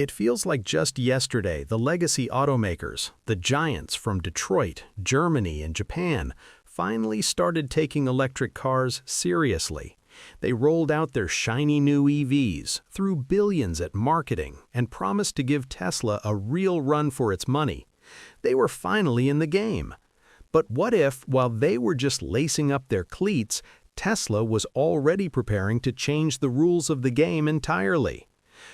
It feels like just yesterday the legacy automakers, the giants from Detroit, Germany, and Japan, finally started taking electric cars seriously. They rolled out their shiny new EVs, threw billions at marketing, and promised to give Tesla a real run for its money. They were finally in the game. But what if, while they were just lacing up their cleats, Tesla was already preparing to change the rules of the game entirely?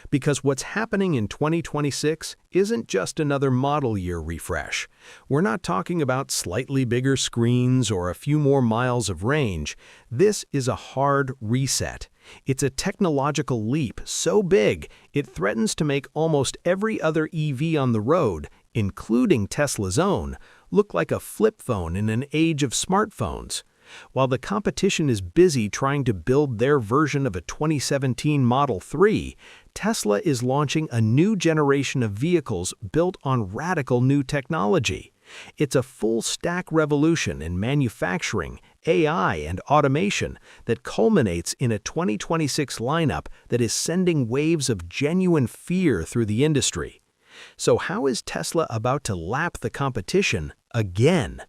Because what's happening in 2026 isn't just another model year refresh. We're not talking about slightly bigger screens or a few more miles of range. This is a hard reset. It's a technological leap so big it threatens to make almost every other EV on the road, including Tesla's own, look like a flip phone in an age of smartphones. While the competition is busy trying to build their version of a 2017 Model 3, Tesla is launching a new generation of vehicles built on radical new technology. It's a full-stack revolution in manufacturing, AI, and automation that culminates in a 2026 lineup that is sending waves of genuine fear through the industry. So how is Tesla about to lap the competition again?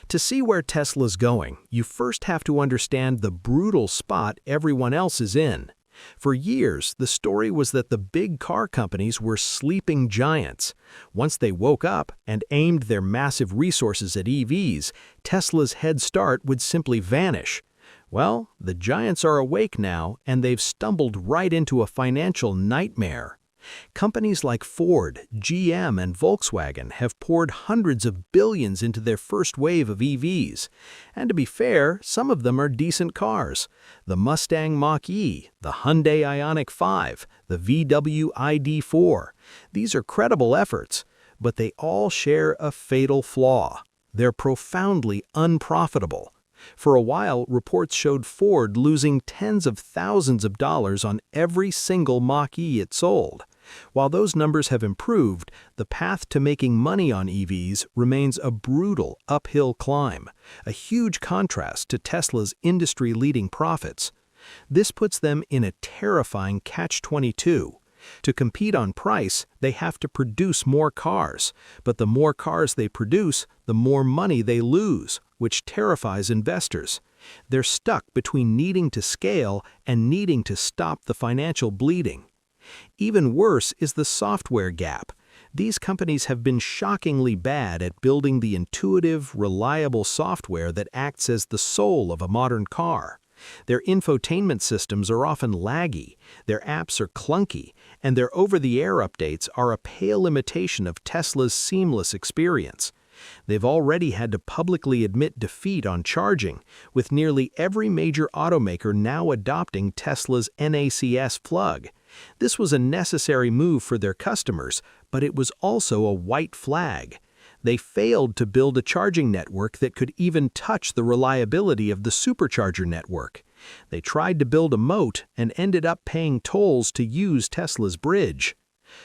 To see where Tesla's going, you first have to understand the brutal spot everyone else is in. For years, the story was that the big car companies were sleeping giants. Once they woke up and aimed their massive resources at EVs, Tesla's head start would simply vanish. Well, the giants are awake now, and they've stumbled right into a financial nightmare. Companies like Ford, GM, and Volkswagen have poured hundreds of billions into their first wave of EVs. And to be fair, some of them are decent cars. The Mustang Mach-E, the Hyundai Ioniq 5, the VW ID.4. These are credible efforts, but they all share a fatal flaw. They're profoundly unprofitable. For a while, reports showed Ford losing tens of thousands of dollars on every single Mach-E it sold. While those numbers have improved, the path to making money on EVs remains a brutal uphill climb, a huge contrast to Tesla's industry-leading profits. This puts them in a terrifying catch-22. To compete on price, they have to produce more cars, but the more cars they produce, the more money they lose, which terrifies investors. They're stuck between needing to scale and needing to stop the financial bleeding. Even worse is the software gap. These companies have been shockingly bad at building the intuitive, reliable software that acts as the soul of a modern car. Their infotainment systems are often laggy, their apps are clunky, and their over-the-air updates are a pale imitation of Tesla's seamless experience. They've already had to publicly admit defeat on charging, with nearly every major automaker now adopting Tesla's NACS plug. This was a necessary move for their customers, but it was also a white flag. They failed to build a charging network that could even touch the reliability of the supercharger network. They tried to build a moat and ended up paying tolls to use Tesla's bridge.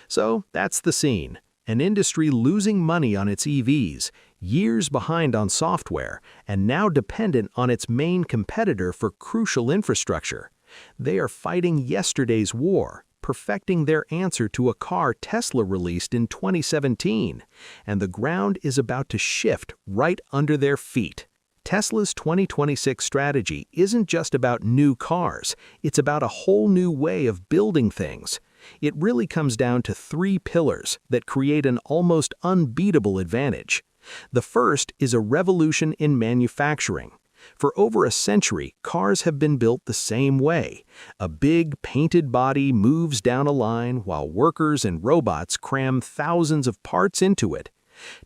So that's the scene. An industry losing money on its EVs, years behind on software, and now dependent on its main competitor for crucial infrastructure. They are fighting yesterday's war, perfecting their answer to a car Tesla released in 2017, and the ground is about to shift right under their feet. Tesla's 2026 strategy isn't just about new cars, it's about a whole new way of building things. It really comes down to three pillars that create an almost unbeatable advantage. The first is a revolution in manufacturing. For over a century, cars have been built the same way. A big, painted body moves down a line while workers and robots cram thousands of parts into it.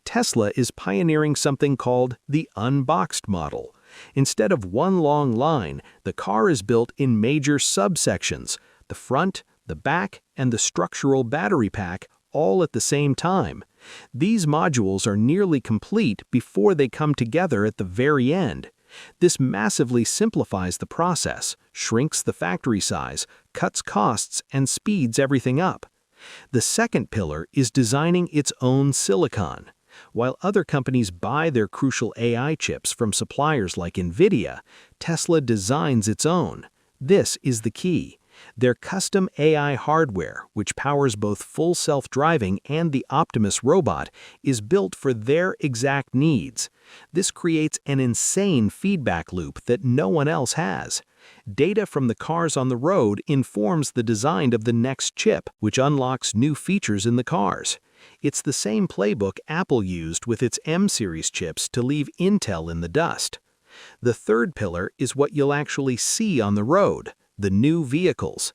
Tesla is pioneering something called the unboxed model. Instead of one long line, the car is built in major subsections: the front, the back, and the structural battery pack, all at the same time. These modules are nearly complete before they come together at the very end. This massively simplifies the process, shrinks the factory size, cuts costs, and speeds everything up. The second pillar is designing its own silicon. While other companies buy their crucial AI chips from suppliers like NVIDIA, Tesla designs its own. This is the key. Their custom AI hardware, which powers both full self-driving and the Optimus robot, is built for their exact needs. This creates an insane feedback loop that no one else has. Data from the cars on the road informs the design of the next chip, which unlocks new features in the cars. It's the same playbook Apple used with its M-series chips to leave Intel in the dust. The third pillar is what you'll actually see on the road: the new vehicles.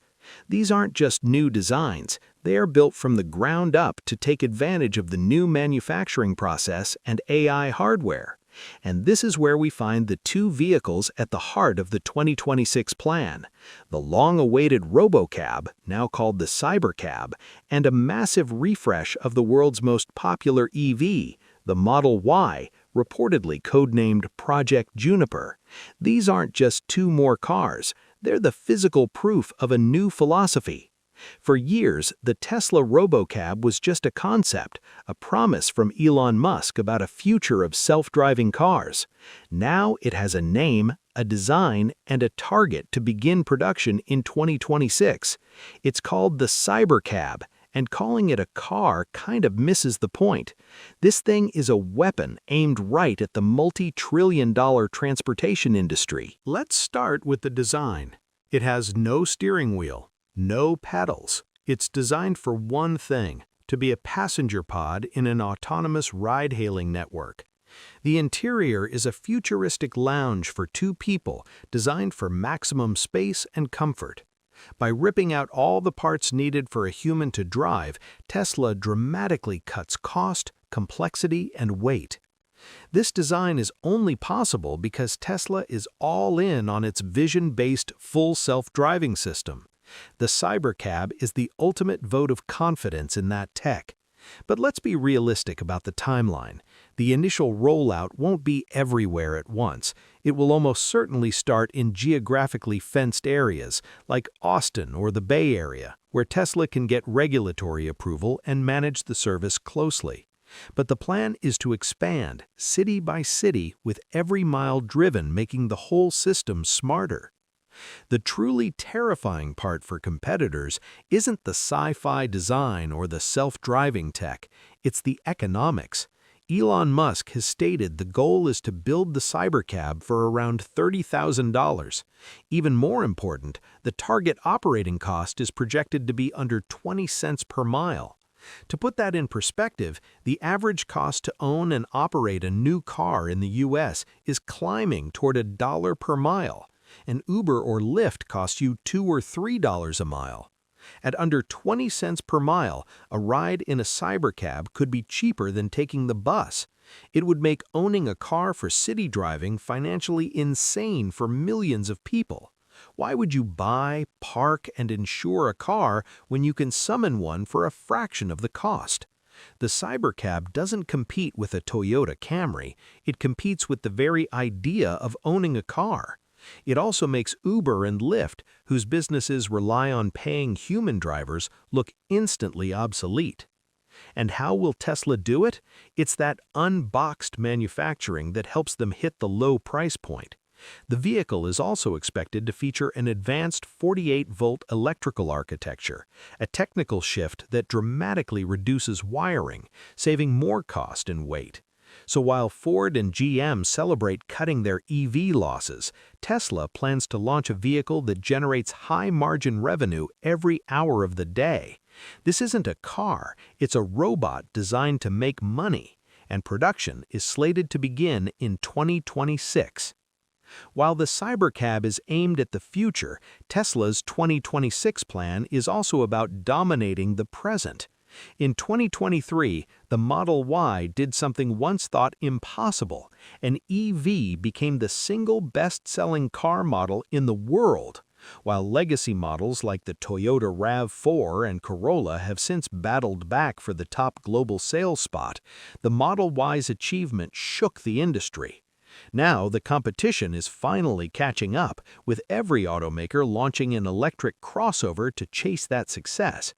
These aren't just new designs, they are built from the ground up to take advantage of the new manufacturing process and AI hardware. And this is where we find the two vehicles at the heart of the 2026 plan: the long-awaited RoboCab, now called the Cybercab, and a massive refresh of the world's most popular EV, the Model Y, reportedly codenamed Project Juniper. These aren't just two more cars, they're the physical proof of a new philosophy. For years, the Tesla RoboCab was just a concept, a promise from Elon Musk about a future of self-driving cars. Now it has a name, a design, and a target to begin production in 2026. It's called the Cybercab, and calling it a car kind of misses the point. This thing is a weapon aimed right at the multi-trillion-dollar transportation industry. Let's start with the design. It has no steering wheel, no pedals. It's designed for one thing: to be a passenger pod in an autonomous ride-hailing network. The interior is a futuristic lounge for two people, designed for maximum space and comfort. By ripping out all the parts needed for a human to drive, Tesla dramatically cuts cost, complexity, and weight. This design is only possible because Tesla is all in on its vision-based full self-driving system. The Cybercab is the ultimate vote of confidence in that tech. But let's be realistic about the timeline. The initial rollout won't be everywhere at once. It will almost certainly start in geographically fenced areas, like Austin or the Bay Area, where Tesla can get regulatory approval and manage the service closely. But the plan is to expand, city by city, with every mile driven making the whole system smarter. The truly terrifying part for competitors isn't the sci-fi design or the self-driving tech, it's the economics. Elon Musk has stated the goal is to build the Cybercab for around $30,000. Even more important, the target operating cost is projected to be under 20 cents per mile. To put that in perspective, the average cost to own and operate a new car in the US is climbing toward $1 per mile. An Uber or Lyft costs you $2 or $3 a mile. At under 20 cents per mile, a ride in a Cybercab could be cheaper than taking the bus. It would make owning a car for city driving financially insane for millions of people. Why would you buy, park, and insure a car when you can summon one for a fraction of the cost? The Cybercab doesn't compete with a Toyota Camry, it competes with the very idea of owning a car. It also makes Uber and Lyft, whose businesses rely on paying human drivers, look instantly obsolete. And how will Tesla do it? It's that unboxed manufacturing that helps them hit the low price point. The vehicle is also expected to feature an advanced 48-volt electrical architecture, a technical shift that dramatically reduces wiring, saving more cost and weight. So while Ford and GM celebrate cutting their EV losses, Tesla plans to launch a vehicle that generates high-margin revenue every hour of the day. This isn't a car, it's a robot designed to make money, and production is slated to begin in 2026. While the Cybercab is aimed at the future, Tesla's 2026 plan is also about dominating the present. In 2023, the Model Y did something once thought impossible. An EV became the single best-selling car model in the world. While legacy models like the Toyota RAV4 and Corolla have since battled back for the top global sales spot, the Model Y's achievement shook the industry. Now the competition is finally catching up, with every automaker launching an electric crossover to chase that success.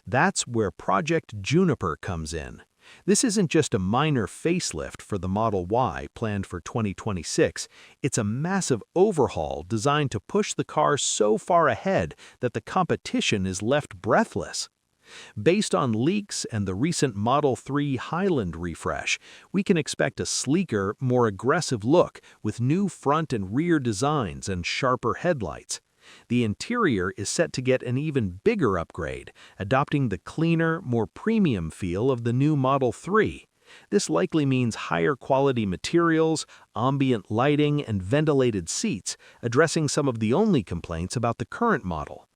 That's where Project Juniper comes in. This isn't just a minor facelift for the Model Y planned for 2026, it's a massive overhaul designed to push the car so far ahead that the competition is left breathless. Based on leaks and the recent Model 3 Highland refresh, we can expect a sleeker, more aggressive look with new front and rear designs and sharper headlights. The interior is set to get an even bigger upgrade, adopting the cleaner, more premium feel of the new Model 3. This likely means higher quality materials, ambient lighting, and ventilated seats, addressing some of the only complaints about the current model.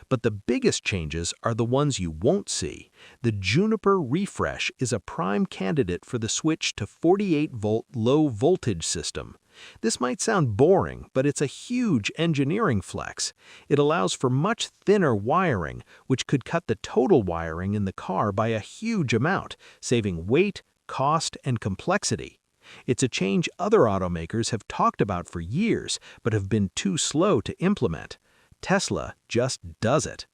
But the biggest changes are the ones you won't see. The Juniper refresh is a prime candidate for the switch to 48-volt low-voltage system. This might sound boring, but it's a huge engineering flex. It allows for much thinner wiring, which could cut the total wiring in the car by a huge amount, saving weight, cost, and complexity. It's a change other automakers have talked about for years, but have been too slow to implement. Tesla just does it.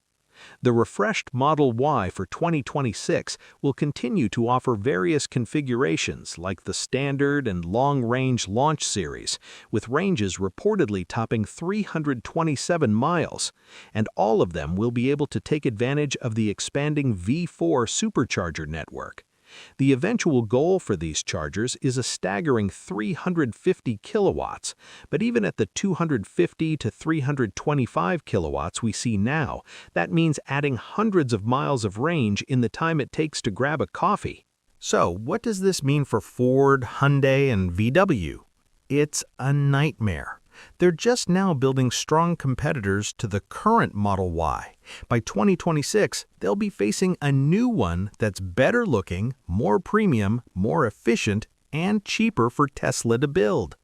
The refreshed Model Y for 2026 will continue to offer various configurations like the standard and long-range launch series, with ranges reportedly topping 327 miles, and all of them will be able to take advantage of the expanding V4 supercharger network. The eventual goal for these chargers is a staggering 350 kilowatts, but even at the 250 to 325 kilowatts we see now, that means adding hundreds of miles of range in the time it takes to grab a coffee. So, what does this mean for Ford, Hyundai, and VW? It's a nightmare. They're just now building strong competitors to the current Model Y. By 2026, they'll be facing a new one that's better looking, more premium, more efficient, and cheaper for Tesla to build.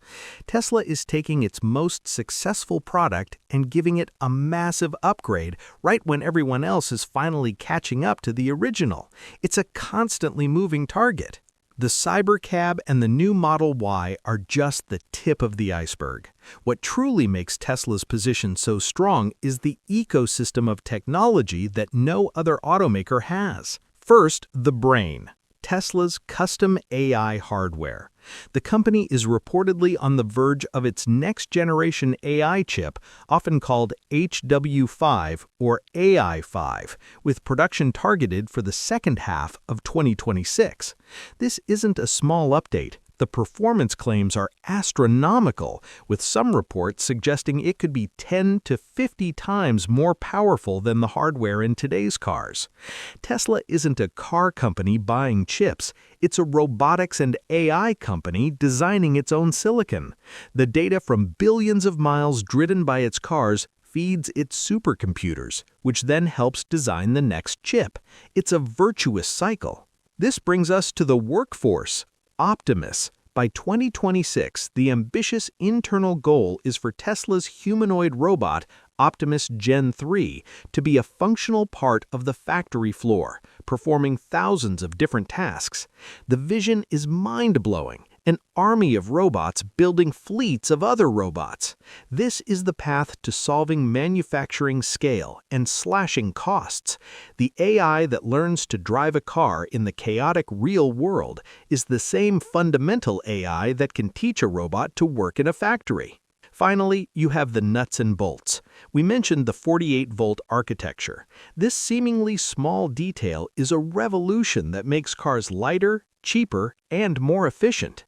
Tesla is taking its most successful product and giving it a massive upgrade right when everyone else is finally catching up to the original. It's a constantly moving target. The Cybercab and the new Model Y are just the tip of the iceberg. What truly makes Tesla's position so strong is the ecosystem of technology that no other automaker has. First, the brain. Tesla's custom AI hardware. The company is reportedly on the verge of its next-generation AI chip, often called HW5 or AI5, with production targeted for the second half of 2026. This isn't a small update. The performance claims are astronomical, with some reports suggesting it could be 10 to 50 times more powerful than the hardware in today's cars. Tesla isn't a car company buying chips, it's a robotics and AI company designing its own silicon. The data from billions of miles driven by its cars feeds its supercomputers, which then helps design the next chip. It's a virtuous cycle. This brings us to the workforce. Optimus. By 2026, the ambitious internal goal is for Tesla's humanoid robot, Optimus Gen 3, to be a functional part of the factory floor, performing thousands of different tasks. The vision is mind-blowing. An army of robots building fleets of other robots. This is the path to solving manufacturing scale and slashing costs. The AI that learns to drive a car in the chaotic real world is the same fundamental AI that can teach a robot to work in a factory. Finally, you have the nuts and bolts. We mentioned the 48-volt architecture. This seemingly small detail is a revolution that makes cars lighter, cheaper, and more efficient.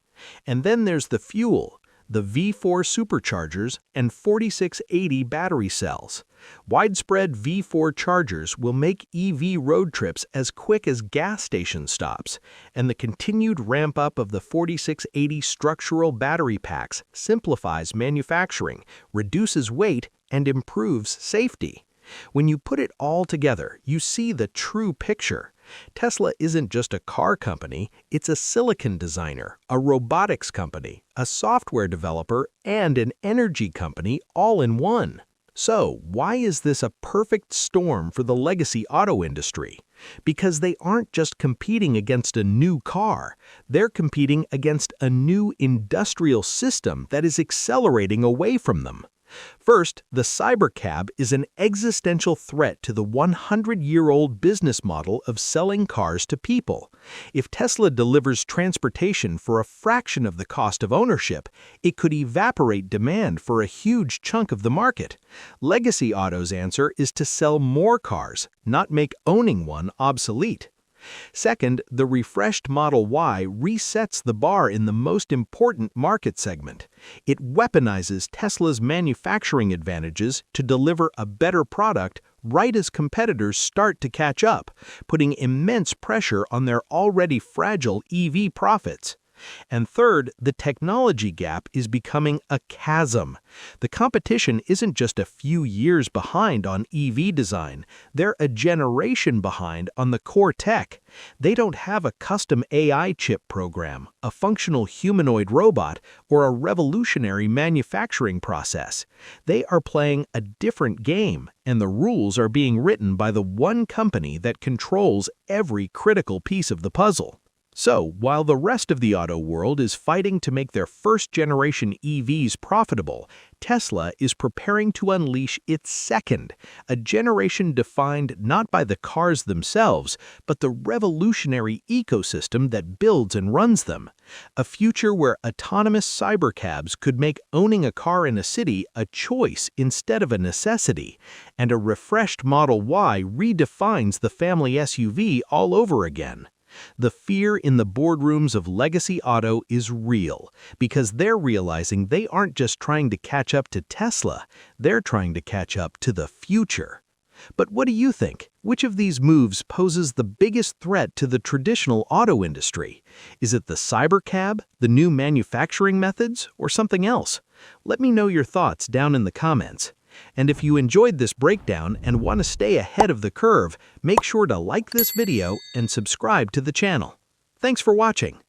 And then there's the fuel, the V4 superchargers and 4680 battery cells. Widespread V4 chargers will make EV road trips as quick as gas station stops, and the continued ramp-up of the 4680 structural battery packs simplifies manufacturing, reduces weight, and improves safety. When you put it all together, you see the true picture. Tesla isn't just a car company, it's a silicon designer, a robotics company, a software developer, and an energy company all in one. So, why is this a perfect storm for the legacy auto industry? Because they aren't just competing against a new car, they're competing against a new industrial system that is accelerating away from them. First, the Cybercab is an existential threat to the 100-year-old business model of selling cars to people. If Tesla delivers transportation for a fraction of the cost of ownership, it could evaporate demand for a huge chunk of the market. Legacy Auto's answer is to sell more cars, not make owning one obsolete. Second, the refreshed Model Y resets the bar in the most important market segment. It weaponizes Tesla's manufacturing advantages to deliver a better product right as competitors start to catch up, putting immense pressure on their already fragile EV profits. And third, the technology gap is becoming a chasm. The competition isn't just a few years behind on EV design, they're a generation behind on the core tech. They don't have a custom AI chip program, a functional humanoid robot, or a revolutionary manufacturing process. They are playing a different game, and the rules are being written by the one company that controls every critical piece of the puzzle. So, while the rest of the auto world is fighting to make their first-generation EVs profitable, Tesla is preparing to unleash its second, a generation defined not by the cars themselves, but the revolutionary ecosystem that builds and runs them. A future where autonomous cybercabs could make owning a car in a city a choice instead of a necessity, and a refreshed Model Y redefines the family SUV all over again. The fear in the boardrooms of Legacy Auto is real, because they're realizing they aren't just trying to catch up to Tesla, they're trying to catch up to the future. But what do you think? Which of these moves poses the biggest threat to the traditional auto industry? Is it the Cybercab, the new manufacturing methods, or something else? Let me know your thoughts down in the comments. And if you enjoyed this breakdown and want to stay ahead of the curve, make sure to like this video and subscribe to the channel. Thanks for watching.